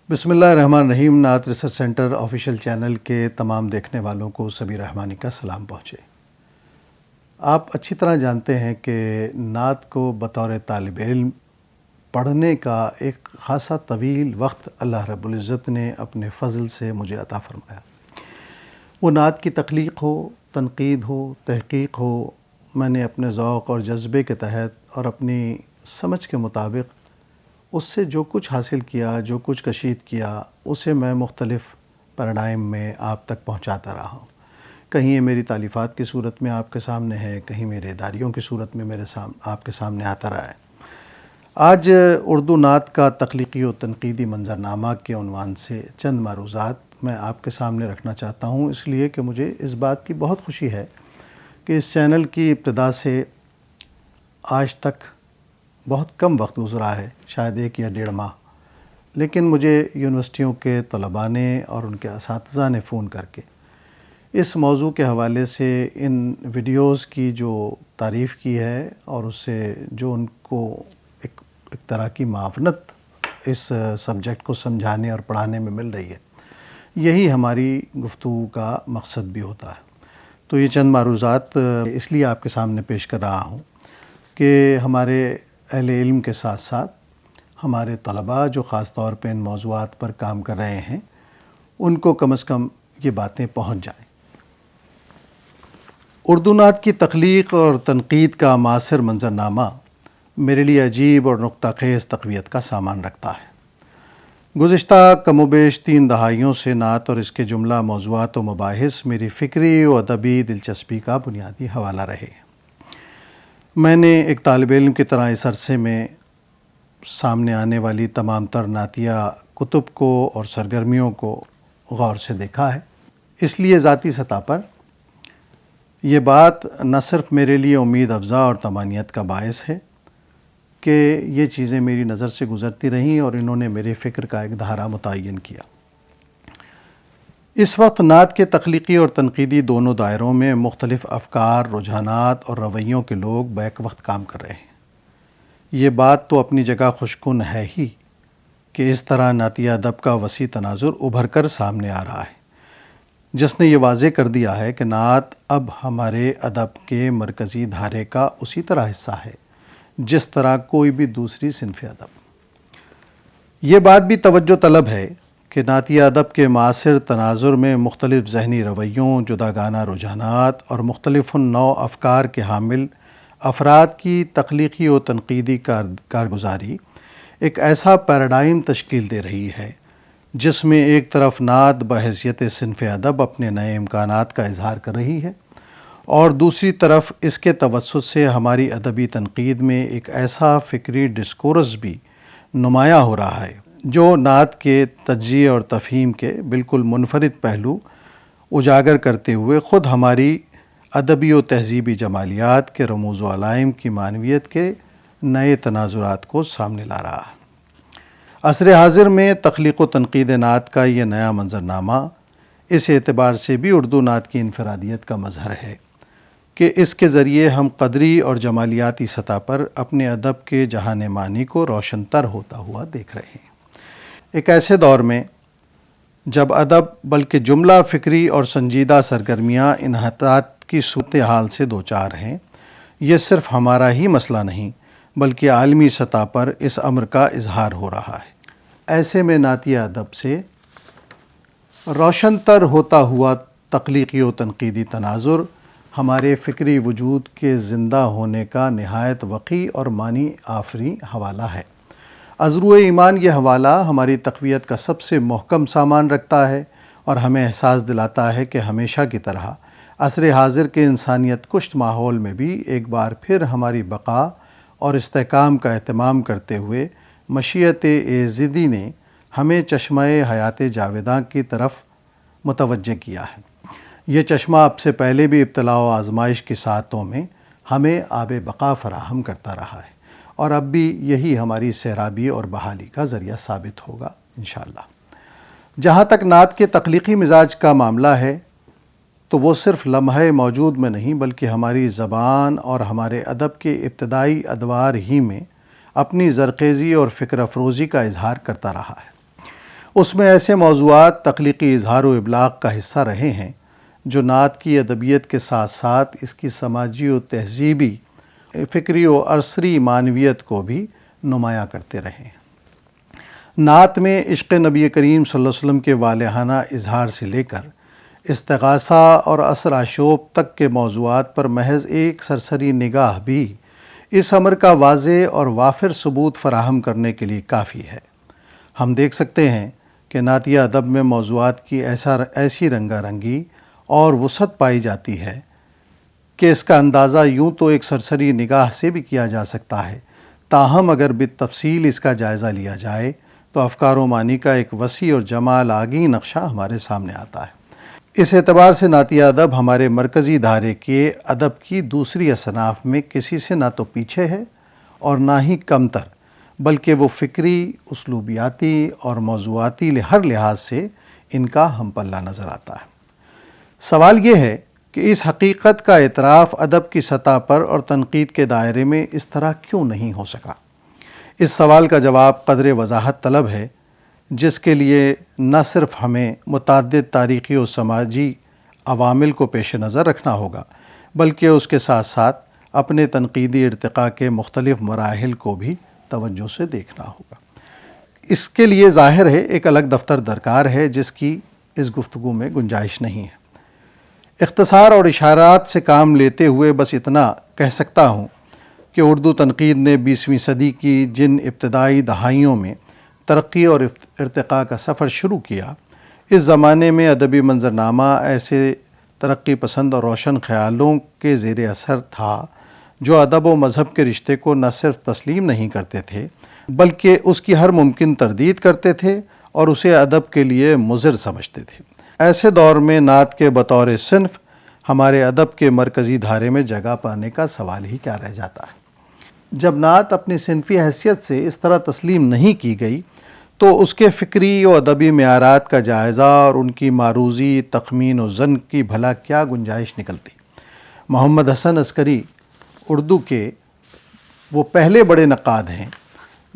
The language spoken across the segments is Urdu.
بسم اللہ الرحمن الرحیم۔ نعت ریسرچ سینٹر آفیشیل چینل کے تمام دیکھنے والوں کو سبیر رحمانی کا سلام پہنچے۔ آپ اچھی طرح جانتے ہیں کہ نعت کو بطور طالب علم پڑھنے کا ایک خاصا طویل وقت اللہ رب العزت نے اپنے فضل سے مجھے عطا فرمایا۔ وہ نعت کی تخلیق ہو، تنقید ہو، تحقیق ہو، میں نے اپنے ذوق اور جذبے کے تحت اور اپنی سمجھ کے مطابق اس سے جو کچھ حاصل کیا، جو کچھ کشید کیا، اسے میں مختلف پیراڈائم میں آپ تک پہنچاتا رہا ہوں۔ کہیں یہ میری تالیفات کی صورت میں آپ کے سامنے ہے، کہیں میرے اداریوں کی صورت میں آپ کے سامنے آتا رہا ہے۔ آج اردو نعت کا تخلیقی و تنقیدی منظرنامہ کے عنوان سے چند معروضات میں آپ کے سامنے رکھنا چاہتا ہوں، اس لیے کہ مجھے اس بات کی بہت خوشی ہے کہ اس چینل کی ابتدا سے آج تک بہت کم وقت گزرا ہے، شاید 1 یا 1.5 ماہ، لیکن مجھے یونیورسٹیوں کے طلباء نے اور ان کے اساتذہ نے فون کر کے اس موضوع کے حوالے سے ان ویڈیوز کی جو تعریف کی ہے اور اس سے جو ان کو ایک طرح کی معاونت اس سبجیکٹ کو سمجھانے اور پڑھانے میں مل رہی ہے، یہی ہماری گفتگو کا مقصد بھی ہوتا ہے۔ تو یہ چند معروضات اس لیے آپ کے سامنے پیش کر رہا ہوں کہ ہمارے اہل علم کے ساتھ ساتھ ہمارے طلباء جو خاص طور پہ ان موضوعات پر کام کر رہے ہیں، ان کو کم از کم یہ باتیں پہنچ جائیں۔ اردو نعت کی تخلیق اور تنقید کا معاصر منظرنامہ میرے لیے عجیب اور نقطہ خیز تقویت کا سامان رکھتا ہے۔ گزشتہ کم و بیش 3 دہائیوں سے نعت اور اس کے جملہ موضوعات و مباحث میری فکری و ادبی دلچسپی کا بنیادی حوالہ رہے۔ میں نے ایک طالب علم کی طرح اس عرصے میں سامنے آنے والی تمام تر نعتیہ کتب کو اور سرگرمیوں کو غور سے دیکھا ہے۔ اس لیے ذاتی سطح پر یہ بات نہ صرف میرے لیے امید افزا اور طمانینت کا باعث ہے کہ یہ چیزیں میری نظر سے گزرتی رہیں اور انہوں نے میرے فکر کا ایک دھارا متعین کیا۔ اس وقت نعت کے تخلیقی اور تنقیدی دونوں دائروں میں مختلف افکار، رجحانات اور رویوں کے لوگ بیک وقت کام کر رہے ہیں۔ یہ بات تو اپنی جگہ خوشکن ہے ہی کہ اس طرح نعتیہ ادب کا وسیع تناظر ابھر کر سامنے آ رہا ہے، جس نے یہ واضح کر دیا ہے کہ نعت اب ہمارے ادب کے مرکزی دھارے کا اسی طرح حصہ ہے جس طرح کوئی بھی دوسری صنف ادب۔ یہ بات بھی توجہ طلب ہے کہ نعتیہ ادب کے معاصر تناظر میں مختلف ذہنی رویوں، جداگانہ رجحانات اور مختلف نوع افکار کے حامل افراد کی تخلیقی و تنقیدی کارگزاری ایک ایسا پیراڈائم تشکیل دے رہی ہے جس میں ایک طرف نعت بحیثیت صنف ادب اپنے نئے امکانات کا اظہار کر رہی ہے اور دوسری طرف اس کے توسط سے ہماری ادبی تنقید میں ایک ایسا فکری ڈسکورس بھی نمایاں ہو رہا ہے جو نعت کے تجزیے اور تفہیم کے بالکل منفرد پہلو اجاگر کرتے ہوئے خود ہماری ادبی و تہذیبی جمالیات کے رموز و علائم کی معنویت کے نئے تناظرات کو سامنے لا رہا ہے۔ عصر حاضر میں تخلیق و تنقید نعت کا یہ نیا منظرنامہ اس اعتبار سے بھی اردو نعت کی انفرادیت کا مظہر ہے کہ اس کے ذریعے ہم قدری اور جمالیاتی سطح پر اپنے ادب کے جہان معنی کو روشن تر ہوتا ہوا دیکھ رہے ہیں۔ ایک ایسے دور میں جب ادب بلکہ جملہ فکری اور سنجیدہ سرگرمیاں انحطاط کی صورتحال سے دوچار ہیں، یہ صرف ہمارا ہی مسئلہ نہیں بلکہ عالمی سطح پر اس امر کا اظہار ہو رہا ہے۔ ایسے میں نعتیہ ادب سے روشن تر ہوتا ہوا تخلیقی و تنقیدی تناظر ہمارے فکری وجود کے زندہ ہونے کا نہایت وقیح اور معنی آفریں حوالہ ہے۔ ازرو ایمان یہ حوالہ ہماری تقویت کا سب سے محکم سامان رکھتا ہے اور ہمیں احساس دلاتا ہے کہ ہمیشہ کی طرح عصر حاضر کے انسانیت کشت ماحول میں بھی ایک بار پھر ہماری بقا اور استحکام کا اہتمام کرتے ہوئے مشیت ایزدی نے ہمیں چشمہ حیات جاویداں کی طرف متوجہ کیا ہے۔ یہ چشمہ اب سے پہلے بھی ابتلاء و آزمائش کی ساعتوں میں ہمیں آب بقا فراہم کرتا رہا ہے اور اب بھی یہی ہماری سیرابی اور بحالی کا ذریعہ ثابت ہوگا انشاءاللہ۔ جہاں تک نعت کے تخلیقی مزاج کا معاملہ ہے تو وہ صرف لمحہ موجود میں نہیں بلکہ ہماری زبان اور ہمارے ادب کے ابتدائی ادوار ہی میں اپنی زرخیزی اور فکر افروزی کا اظہار کرتا رہا ہے۔ اس میں ایسے موضوعات تخلیقی اظہار و ابلاغ کا حصہ رہے ہیں جو نعت کی ادبیت کے ساتھ ساتھ اس کی سماجی و تہذیبی، فکری و عصری معنویت کو بھی نمایاں کرتے رہے ہیں۔ نعت میں عشق نبی کریم صلی اللہ علیہ وسلم کے والہانہ اظہار سے لے کر استغاثہ اور عصر آشوب تک کے موضوعات پر محض ایک سرسری نگاہ بھی اس امر کا واضح اور وافر ثبوت فراہم کرنے کے لیے کافی ہے۔ ہم دیکھ سکتے ہیں کہ نعتیہ ادب میں موضوعات کی ایسی رنگا رنگی اور وسعت پائی جاتی ہے کہ اس کا اندازہ یوں تو ایک سرسری نگاہ سے بھی کیا جا سکتا ہے، تاہم اگر بالتفصیل اس کا جائزہ لیا جائے تو افکار و معنی کا ایک وسیع اور جمال آگی نقشہ ہمارے سامنے آتا ہے۔ اس اعتبار سے نعتیہ ادب ہمارے مرکزی دھارے کے ادب کی دوسری اصناف میں کسی سے نہ تو پیچھے ہے اور نہ ہی کمتر، بلکہ وہ فکری، اسلوبیاتی اور موضوعاتی ہر لحاظ سے ان کا ہم پلہ نظر آتا ہے۔ سوال یہ ہے کہ اس حقیقت کا اعتراف ادب کی سطح پر اور تنقید کے دائرے میں اس طرح کیوں نہیں ہو سکا؟ اس سوال کا جواب قدر وضاحت طلب ہے، جس کے لیے نہ صرف ہمیں متعدد تاریخی و سماجی عوامل کو پیش نظر رکھنا ہوگا، بلکہ اس کے ساتھ ساتھ اپنے تنقیدی ارتقاء کے مختلف مراحل کو بھی توجہ سے دیکھنا ہوگا۔ اس کے لیے ظاہر ہے ایک الگ دفتر درکار ہے جس کی اس گفتگو میں گنجائش نہیں ہے۔ اختصار اور اشارات سے کام لیتے ہوئے بس اتنا کہہ سکتا ہوں کہ اردو تنقید نے 20ویں صدی کی جن ابتدائی دہائیوں میں ترقی اور ارتقاء کا سفر شروع کیا، اس زمانے میں ادبی منظرنامہ ایسے ترقی پسند اور روشن خیالوں کے زیر اثر تھا جو ادب و مذہب کے رشتے کو نہ صرف تسلیم نہیں کرتے تھے بلکہ اس کی ہر ممکن تردید کرتے تھے اور اسے ادب کے لیے مضر سمجھتے تھے۔ ایسے دور میں نعت کے بطور صنف ہمارے ادب کے مرکزی دھارے میں جگہ پانے کا سوال ہی کیا رہ جاتا ہے۔ جب نعت اپنی صنفی حیثیت سے اس طرح تسلیم نہیں کی گئی تو اس کے فکری و ادبی معیارات کا جائزہ اور ان کی معروضی، تخمین و ظن کی بھلا کیا گنجائش نکلتی؟ محمد حسن عسکری اردو کے وہ پہلے بڑے نقاد ہیں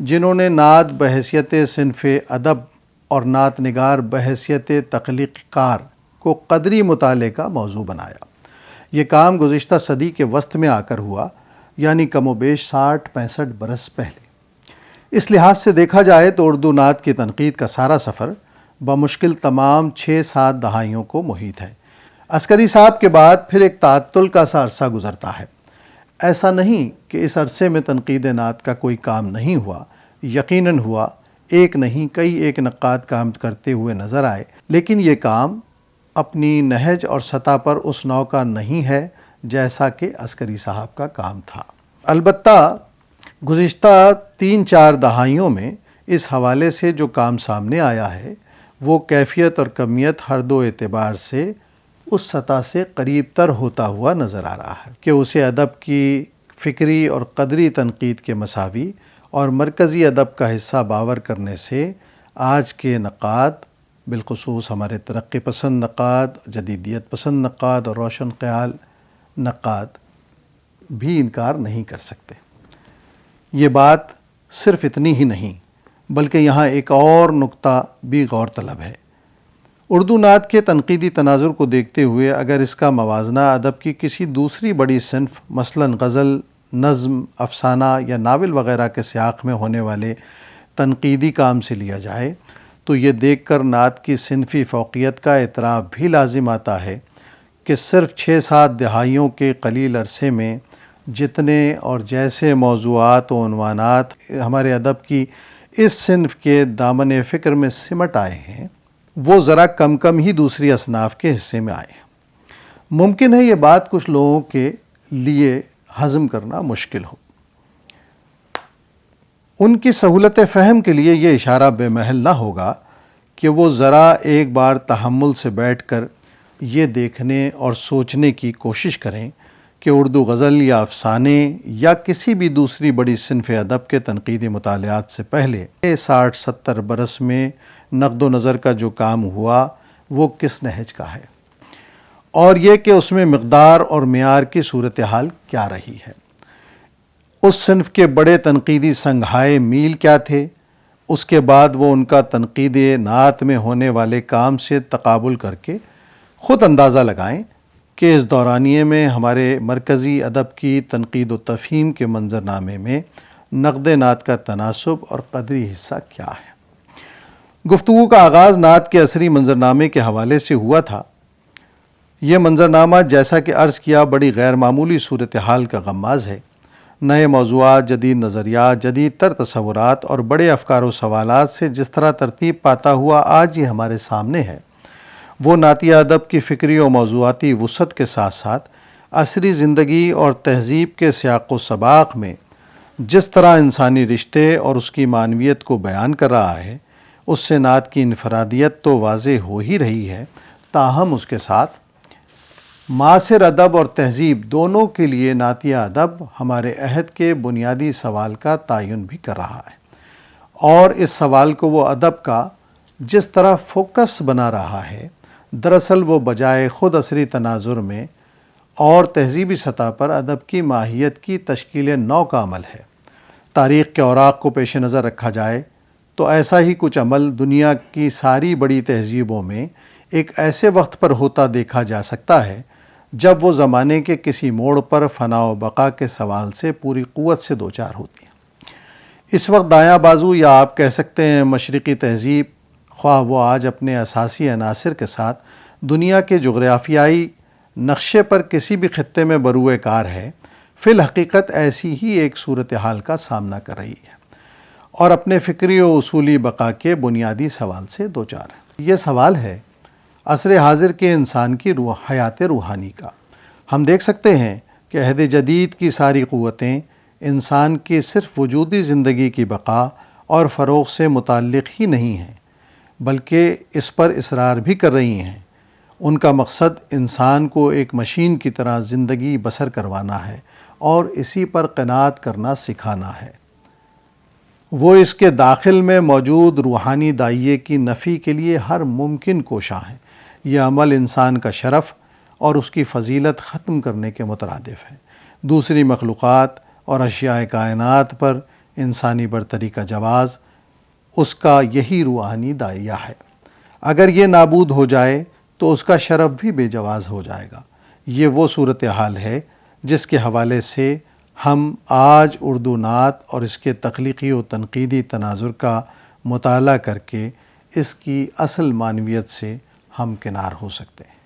جنہوں نے نعت بحیثیت صنف ادب اور نعت نگار بحیثیت تخلیق کار کو قدری مطالعے کا موضوع بنایا۔ یہ کام گزشتہ صدی کے وسط میں آ کر ہوا، یعنی کم و بیش 60-65 برس پہلے۔ اس لحاظ سے دیکھا جائے تو اردو نعت کی تنقید کا سارا سفر بمشکل تمام 6-7 دہائیوں کو محیط ہے۔ عسکری صاحب کے بعد پھر ایک تعطل کا سا عرصہ گزرتا ہے۔ ایسا نہیں کہ اس عرصے میں تنقید نعت کا کوئی کام نہیں ہوا، یقیناً ہوا، ایک نہیں کئی ایک نقاد کام کرتے ہوئے نظر آئے، لیکن یہ کام اپنی نہج اور سطح پر اس نوع کا نہیں ہے جیسا کہ عسکری صاحب کا کام تھا۔ البتہ گزشتہ 3-4 دہائیوں میں اس حوالے سے جو کام سامنے آیا ہے وہ کیفیت اور کمیت ہر دو اعتبار سے اس سطح سے قریب تر ہوتا ہوا نظر آ رہا ہے کہ اسے ادب کی فکری اور قدری تنقید کے مساوی اور مرکزی ادب کا حصہ باور کرنے سے آج کے نقاد، بالخصوص ہمارے ترقی پسند نقاد، جدیدیت پسند نقاد اور روشن خیال نقاد بھی انکار نہیں کر سکتے۔ یہ بات صرف اتنی ہی نہیں بلکہ یہاں ایک اور نقطہ بھی غور طلب ہے۔ اردو نعت کے تنقیدی تناظر کو دیکھتے ہوئے اگر اس کا موازنہ ادب کی کسی دوسری بڑی صنف مثلاً غزل، نظم، افسانہ یا ناول وغیرہ کے سیاق میں ہونے والے تنقیدی کام سے لیا جائے تو یہ دیکھ کر نعت کی صنفی فوقیت کا اعتراف بھی لازم آتا ہے کہ صرف 6-7 دہائیوں کے قلیل عرصے میں جتنے اور جیسے موضوعات و عنوانات ہمارے ادب کی اس صنف کے دامن فکر میں سمٹ آئے ہیں وہ ذرا کم ہی دوسری اصناف کے حصے میں آئے ہیں۔ ممکن ہے یہ بات کچھ لوگوں کے لیے ہضم کرنا مشکل ہو۔ ان کی سہولت فہم کے لیے یہ اشارہ بے محل نہ ہوگا کہ وہ ذرا ایک بار تحمل سے بیٹھ کر یہ دیکھنے اور سوچنے کی کوشش کریں کہ اردو غزل یا افسانے یا کسی بھی دوسری بڑی صنف ادب کے تنقیدی مطالعات سے پہلے 60-70 برس میں نقد و نظر کا جو کام ہوا وہ کس نہج کا ہے، اور یہ کہ اس میں مقدار اور معیار کی صورتحال کیا رہی ہے۔ اس صنف کے بڑے تنقیدی سنگھائے میل کیا تھے، اس کے بعد وہ ان کا تنقید نعت میں ہونے والے کام سے تقابل کر کے خود اندازہ لگائیں کہ اس دورانیے میں ہمارے مرکزی ادب کی تنقید و تفہیم کے منظرنامے میں نقد نعت کا تناسب اور قدری حصہ کیا ہے۔ گفتگو کا آغاز نعت کے عصری منظرنامے کے حوالے سے ہوا تھا۔ یہ منظرنامہ جیسا کہ عرض کیا بڑی غیر معمولی صورتحال کا غماز ہے۔ نئے موضوعات، جدید نظریات، جدید تر تصورات اور بڑے افکار و سوالات سے جس طرح ترتیب پاتا ہوا آج یہ ہمارے سامنے ہے، وہ نعتیہ ادب کی فکری و موضوعاتی وسعت کے ساتھ ساتھ عصری زندگی اور تہذیب کے سیاق و سباق میں جس طرح انسانی رشتے اور اس کی معنویت کو بیان کر رہا ہے، اس سے نعت کی انفرادیت تو واضح ہو ہی رہی ہے، تاہم اس کے ساتھ معاصر ادب اور تہذیب دونوں کے لیے نعتیہ ادب ہمارے عہد کے بنیادی سوال کا تعین بھی کر رہا ہے، اور اس سوال کو وہ ادب کا جس طرح فوکس بنا رہا ہے، دراصل وہ بجائے خود عصری تناظر میں اور تہذیبی سطح پر ادب کی ماہیت کی تشکیل نو کا عمل ہے۔ تاریخ کے اوراق کو پیش نظر رکھا جائے تو ایسا ہی کچھ عمل دنیا کی ساری بڑی تہذیبوں میں ایک ایسے وقت پر ہوتا دیکھا جا سکتا ہے جب وہ زمانے کے کسی موڑ پر فنا و بقا کے سوال سے پوری قوت سے دوچار ہوتی ہے۔ اس وقت دایاں بازو یا آپ کہہ سکتے ہیں مشرقی تہذیب، خواہ وہ آج اپنے اساسی عناصر کے ساتھ دنیا کے جغرافیائی نقشے پر کسی بھی خطے میں بروئے کار ہے، فی الحقیقت ایسی ہی ایک صورتحال کا سامنا کر رہی ہے اور اپنے فکری و اصولی بقا کے بنیادی سوال سے دوچار ہے۔ یہ سوال ہے عصر حاضر کے انسان کی حیات روحانی کا۔ ہم دیکھ سکتے ہیں کہ عہد جدید کی ساری قوتیں انسان کی صرف وجودی زندگی کی بقا اور فروغ سے متعلق ہی نہیں ہیں، بلکہ اس پر اصرار بھی کر رہی ہیں۔ ان کا مقصد انسان کو ایک مشین کی طرح زندگی بسر کروانا ہے اور اسی پر قناعت کرنا سکھانا ہے۔ وہ اس کے داخل میں موجود روحانی داعیے کی نفی کے لیے ہر ممکن کوشاں ہیں۔ یہ عمل انسان کا شرف اور اس کی فضیلت ختم کرنے کے مترادف ہے۔ دوسری مخلوقات اور اشیاء کائنات پر انسانی برتری کا جواز اس کا یہی روحانی داعیہ ہے۔ اگر یہ نابود ہو جائے تو اس کا شرف بھی بے جواز ہو جائے گا۔ یہ وہ صورتحال ہے جس کے حوالے سے ہم آج اردو نعت اور اس کے تخلیقی و تنقیدی تناظر کا مطالعہ کر کے اس کی اصل معنویت سے ہمکنار ہو سکتے ہیں۔